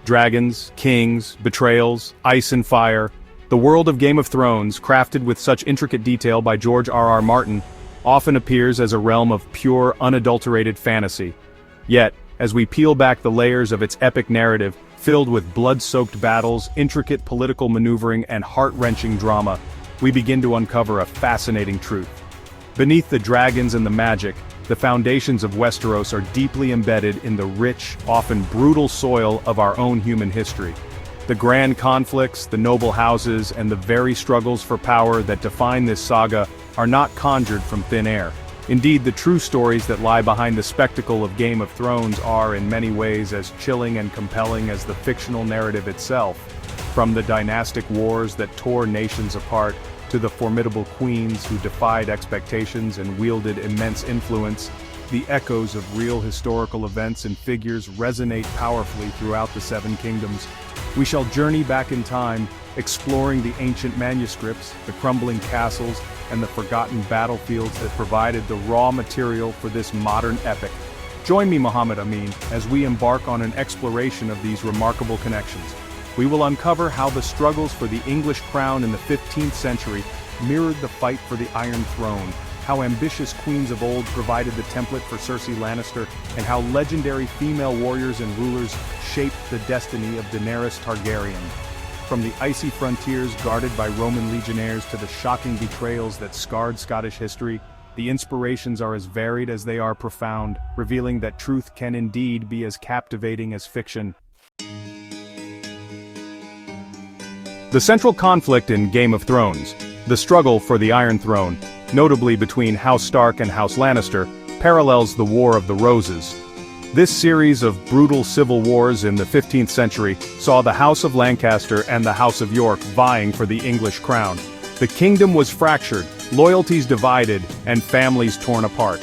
Dragons, kings, betrayals, ice and fire. The world of Game of Thrones, crafted with such intricate detail by George R.R. Martin, often appears as a realm of pure, unadulterated fantasy. Yet, as we peel back the layers of its epic narrative, filled with blood-soaked battles, intricate political maneuvering, and heart-wrenching drama, we begin to uncover a fascinating truth. Beneath the dragons and the magic, the foundations of Westeros are deeply embedded in the rich, often brutal soil of our own human history. The grand conflicts, the noble houses, and the very struggles for power that define this saga are not conjured from thin air. Indeed, the true stories that lie behind the spectacle of Game of Thrones are in many ways as chilling and compelling as the fictional narrative itself. From the dynastic wars that tore nations apart, to the formidable queens who defied expectations and wielded immense influence, the echoes of real historical events and figures resonate powerfully throughout the Seven Kingdoms. We shall journey back in time, exploring the ancient manuscripts, the crumbling castles, and the forgotten battlefields that provided the raw material for this modern epic. Join me, Muhammad Amin, as we embark on an exploration of these remarkable connections. We will uncover how the struggles for the English crown in the 15th century mirrored the fight for the Iron Throne, how ambitious queens of old provided the template for Cersei Lannister, and how legendary female warriors and rulers shaped the destiny of Daenerys Targaryen. From the icy frontiers guarded by Roman legionnaires to the shocking betrayals that scarred Scottish history, the inspirations are as varied as they are profound, revealing that truth can indeed be as captivating as fiction. The central conflict in Game of Thrones, the struggle for the Iron Throne, notably between House Stark and House Lannister, parallels the War of the Roses. This series of brutal civil wars in the 15th century saw the House of Lancaster and the House of York vying for the English crown. The kingdom was fractured, loyalties divided, and families torn apart.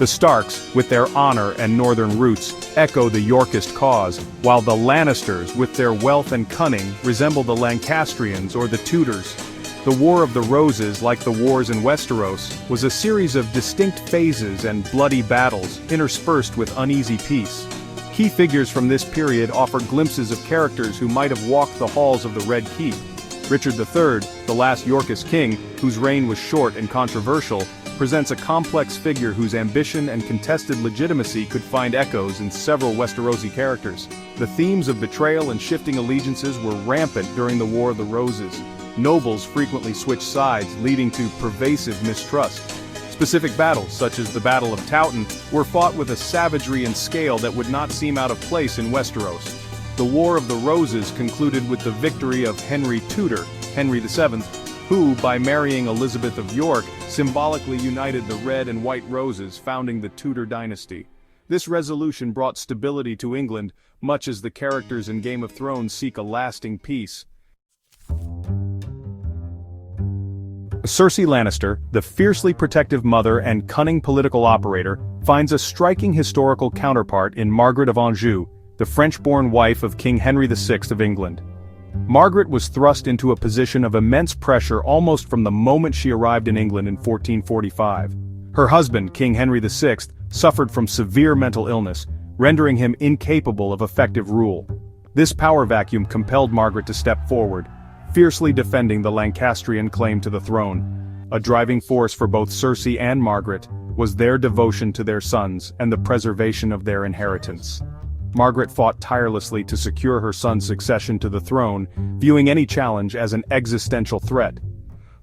The Starks, with their honor and northern roots, echo the Yorkist cause, while the Lannisters, with their wealth and cunning, resemble the Lancastrians or the Tudors. The War of the Roses, like the wars in Westeros, was a series of distinct phases and bloody battles, interspersed with uneasy peace. Key figures from this period offer glimpses of characters who might have walked the halls of the Red Keep. Richard III, the last Yorkist king, whose reign was short and controversial, presents a complex figure whose ambition and contested legitimacy could find echoes in several Westerosi characters. The themes of betrayal and shifting allegiances were rampant during the War of the Roses. Nobles frequently switched sides, leading to pervasive mistrust. Specific battles, such as the Battle of Towton, were fought with a savagery and scale that would not seem out of place in Westeros. The War of the Roses concluded with the victory of Henry Tudor, Henry VII, who, by marrying Elizabeth of York, symbolically united the red and white roses, founding the Tudor dynasty. This resolution brought stability to England, much as the characters in Game of Thrones seek a lasting peace. Cersei Lannister, the fiercely protective mother and cunning political operator, finds a striking historical counterpart in Margaret of Anjou, the French-born wife of King Henry VI of England. Margaret was thrust into a position of immense pressure almost from the moment she arrived in England in 1445. Her husband, King Henry VI, suffered from severe mental illness, rendering him incapable of effective rule. This power vacuum compelled Margaret to step forward, fiercely defending the Lancastrian claim to the throne. A driving force for both Cersei and Margaret was their devotion to their sons and the preservation of their inheritance. Margaret fought tirelessly to secure her son's succession to the throne, viewing any challenge as an existential threat.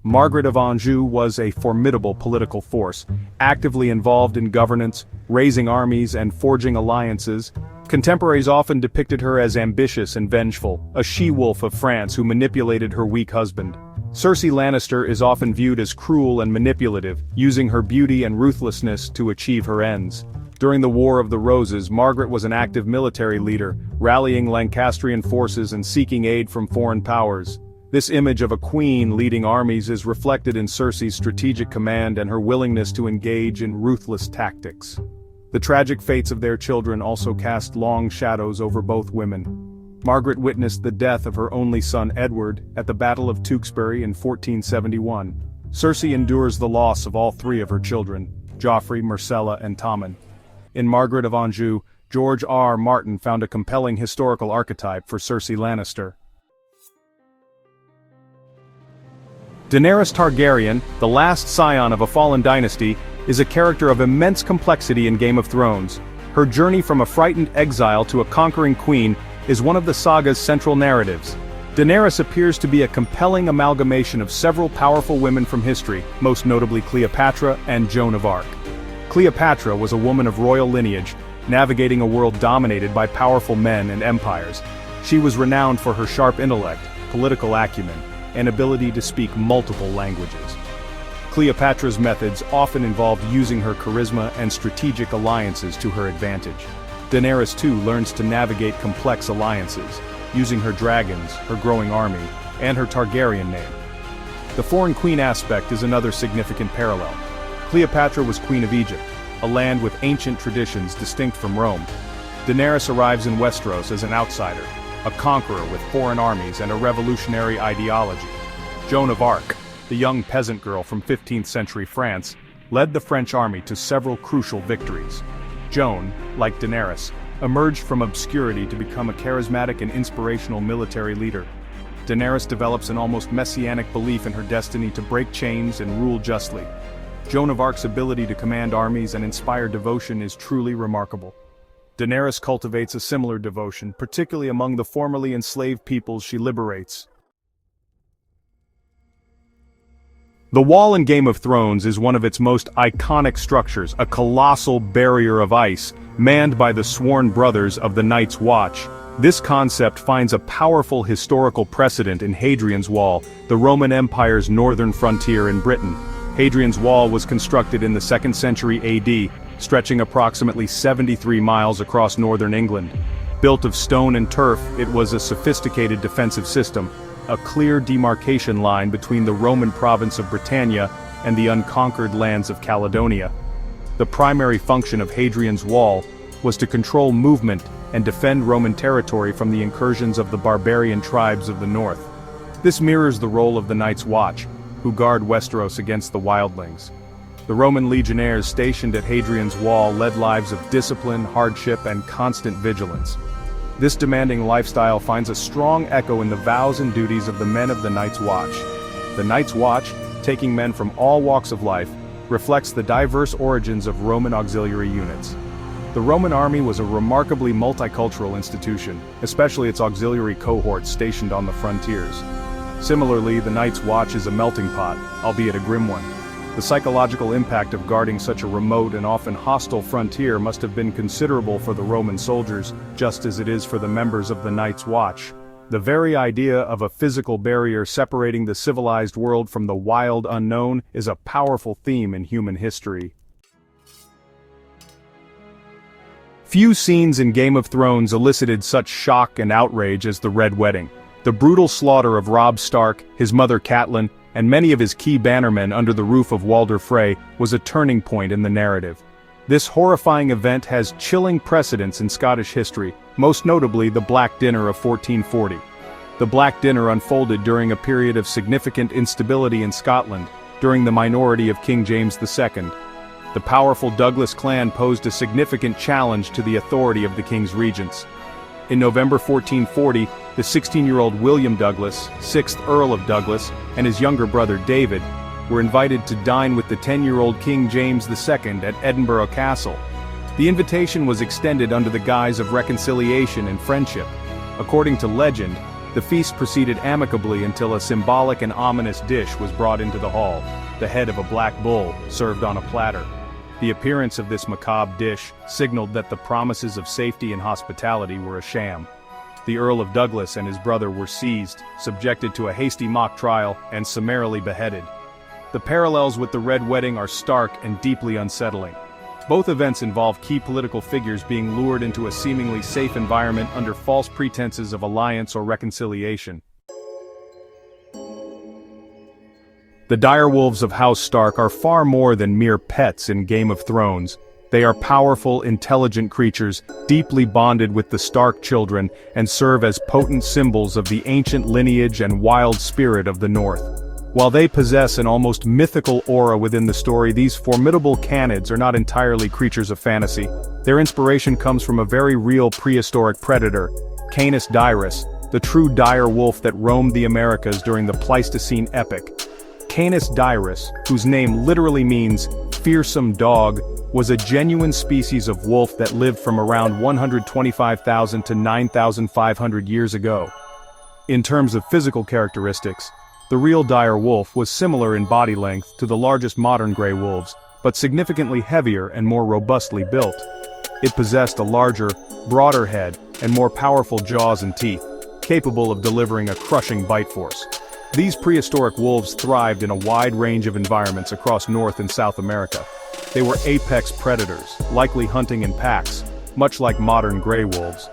Margaret of Anjou was a formidable political force, actively involved in governance, raising armies and forging alliances. Contemporaries often depicted her as ambitious and vengeful, a she-wolf of France who manipulated her weak husband. Cersei Lannister is often viewed as cruel and manipulative, using her beauty and ruthlessness to achieve her ends. During the War of the Roses, Margaret was an active military leader, rallying Lancastrian forces and seeking aid from foreign powers. This image of a queen leading armies is reflected in Cersei's strategic command and her willingness to engage in ruthless tactics. The tragic fates of their children also cast long shadows over both women. Margaret witnessed the death of her only son Edward at the Battle of Tewkesbury in 1471. Cersei endures the loss of all three of her children, Joffrey, Myrcella, and Tommen. In Margaret of Anjou, George R.R. Martin found a compelling historical archetype for Cersei Lannister. Daenerys Targaryen, the last scion of a fallen dynasty, is a character of immense complexity in Game of Thrones. Her journey from a frightened exile to a conquering queen is one of the saga's central narratives. Daenerys appears to be a compelling amalgamation of several powerful women from history, most notably Cleopatra and Joan of Arc. Cleopatra was a woman of royal lineage, navigating a world dominated by powerful men and empires. She was renowned for her sharp intellect, political acumen, and ability to speak multiple languages. Cleopatra's methods often involved using her charisma and strategic alliances to her advantage. Daenerys too learns to navigate complex alliances, using her dragons, her growing army, and her Targaryen name. The foreign queen aspect is another significant parallel. Cleopatra was queen of Egypt, a land with ancient traditions distinct from Rome. Daenerys arrives in Westeros as an outsider, a conqueror with foreign armies and a revolutionary ideology. Joan of Arc, the young peasant girl from 15th century France, led the French army to several crucial victories. Joan, like Daenerys, emerged from obscurity to become a charismatic and inspirational military leader. Daenerys develops an almost messianic belief in her destiny to break chains and rule justly. Joan of Arc's ability to command armies and inspire devotion is truly remarkable. Daenerys cultivates a similar devotion, particularly among the formerly enslaved peoples she liberates. The Wall in Game of Thrones is one of its most iconic structures, a colossal barrier of ice, manned by the sworn brothers of the Night's Watch. This concept finds a powerful historical precedent in Hadrian's Wall, the Roman Empire's northern frontier in Britain. Hadrian's Wall was constructed in the 2nd century AD, stretching approximately 73 miles across northern England. Built of stone and turf, it was a sophisticated defensive system, a clear demarcation line between the Roman province of Britannia and the unconquered lands of Caledonia. The primary function of Hadrian's Wall was to control movement and defend Roman territory from the incursions of the barbarian tribes of the north. This mirrors the role of the Night's Watch, who guard Westeros against the wildlings. The Roman legionnaires stationed at Hadrian's Wall led lives of discipline, hardship, and constant vigilance. This demanding lifestyle finds a strong echo in the vows and duties of the men of the Night's Watch. The Night's Watch, taking men from all walks of life, reflects the diverse origins of Roman auxiliary units. The Roman army was a remarkably multicultural institution, especially its auxiliary cohorts stationed on the frontiers. Similarly, the Night's Watch is a melting pot, albeit a grim one. The psychological impact of guarding such a remote and often hostile frontier must have been considerable for the Roman soldiers, just as it is for the members of the Night's Watch. The very idea of a physical barrier separating the civilized world from the wild unknown is a powerful theme in human history. Few scenes in Game of Thrones elicited such shock and outrage as the Red Wedding. The brutal slaughter of Robb Stark, his mother Catelyn, and many of his key bannermen under the roof of Walder Frey was a turning point in the narrative. This horrifying event has chilling precedents in Scottish history, most notably the Black Dinner of 1440. The Black Dinner unfolded during a period of significant instability in Scotland, during the minority of King James II. The powerful Douglas clan posed a significant challenge to the authority of the king's regents. In November 1440, the 16-year-old William Douglas, 6th Earl of Douglas, and his younger brother David, were invited to dine with the 10-year-old King James II at Edinburgh Castle. The invitation was extended under the guise of reconciliation and friendship. According to legend, the feast proceeded amicably until a symbolic and ominous dish was brought into the hall, the head of a black bull, served on a platter. The appearance of this macabre dish signaled that the promises of safety and hospitality were a sham. The Earl of Douglas and his brother were seized, subjected to a hasty mock trial, and summarily beheaded. The parallels with the Red Wedding are stark and deeply unsettling. Both events involve key political figures being lured into a seemingly safe environment under false pretenses of alliance or reconciliation. The direwolves of House Stark are far more than mere pets in Game of Thrones. They are powerful, intelligent creatures, deeply bonded with the Stark children, and serve as potent symbols of the ancient lineage and wild spirit of the North. While they possess an almost mythical aura within the story, these formidable canids are not entirely creatures of fantasy. Their inspiration comes from a very real prehistoric predator, Canis Dirus, the true dire wolf that roamed the Americas during the Pleistocene epoch. Canis Dirus, whose name literally means fearsome dog, was a genuine species of wolf that lived from around 125,000 to 9,500 years ago. In terms of physical characteristics, the real dire wolf was similar in body length to the largest modern gray wolves, but significantly heavier and more robustly built. It possessed a larger, broader head and more powerful jaws and teeth, capable of delivering a crushing bite force. These prehistoric wolves thrived in a wide range of environments across North and South America. They were apex predators, likely hunting in packs, much like modern gray wolves.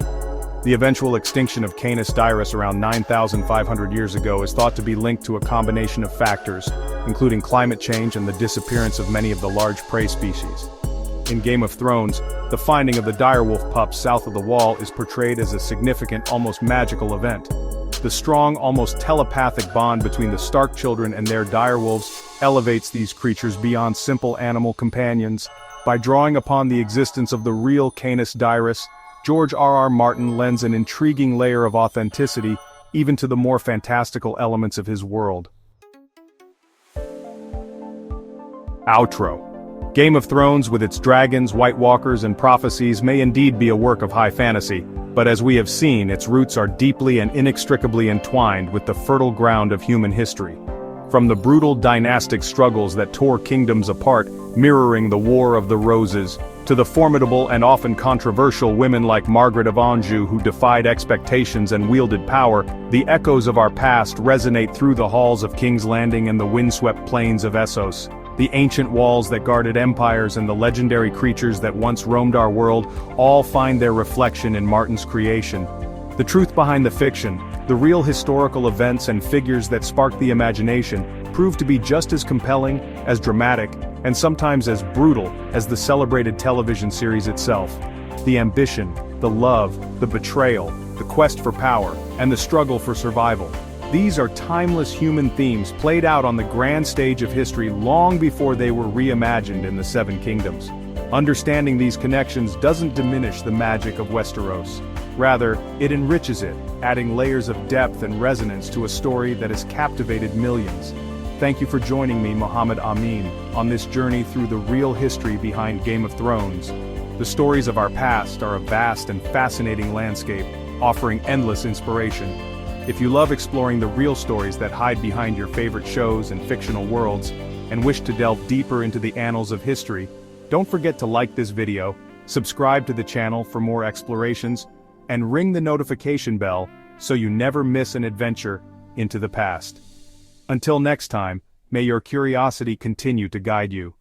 The eventual extinction of Canis Dirus around 9,500 years ago is thought to be linked to a combination of factors, including climate change and the disappearance of many of the large prey species. In Game of Thrones, the finding of the direwolf pups south of the Wall is portrayed as a significant, almost magical event. The strong, almost telepathic bond between the Stark children and their direwolves elevates these creatures beyond simple animal companions. By drawing upon the existence of the real Canis Dirus, George R.R. Martin lends an intriguing layer of authenticity even to the more fantastical elements of his world. Outro. Game of Thrones, with its dragons, White Walkers, and prophecies, may indeed be a work of high fantasy, but as we have seen, its roots are deeply and inextricably entwined with the fertile ground of human history. From the brutal dynastic struggles that tore kingdoms apart, mirroring the War of the Roses, to the formidable and often controversial women like Margaret of Anjou who defied expectations and wielded power, the echoes of our past resonate through the halls of King's Landing and the windswept plains of Essos. The ancient walls that guarded empires and the legendary creatures that once roamed our world all find their reflection in Martin's creation. The truth behind the fiction, the real historical events and figures that sparked the imagination, prove to be just as compelling, as dramatic, and sometimes as brutal as the celebrated television series itself. The ambition, the love, the betrayal, the quest for power, and the struggle for survival. These are timeless human themes played out on the grand stage of history long before they were reimagined in the Seven Kingdoms. Understanding these connections doesn't diminish the magic of Westeros. Rather, it enriches it, adding layers of depth and resonance to a story that has captivated millions. Thank you for joining me, Muhammad Amin, on this journey through the real history behind Game of Thrones. The stories of our past are a vast and fascinating landscape, offering endless inspiration. If you love exploring the real stories that hide behind your favorite shows and fictional worlds, and wish to delve deeper into the annals of history, don't forget to like this video, subscribe to the channel for more explorations, and ring the notification bell so you never miss an adventure into the past. Until next time, may your curiosity continue to guide you.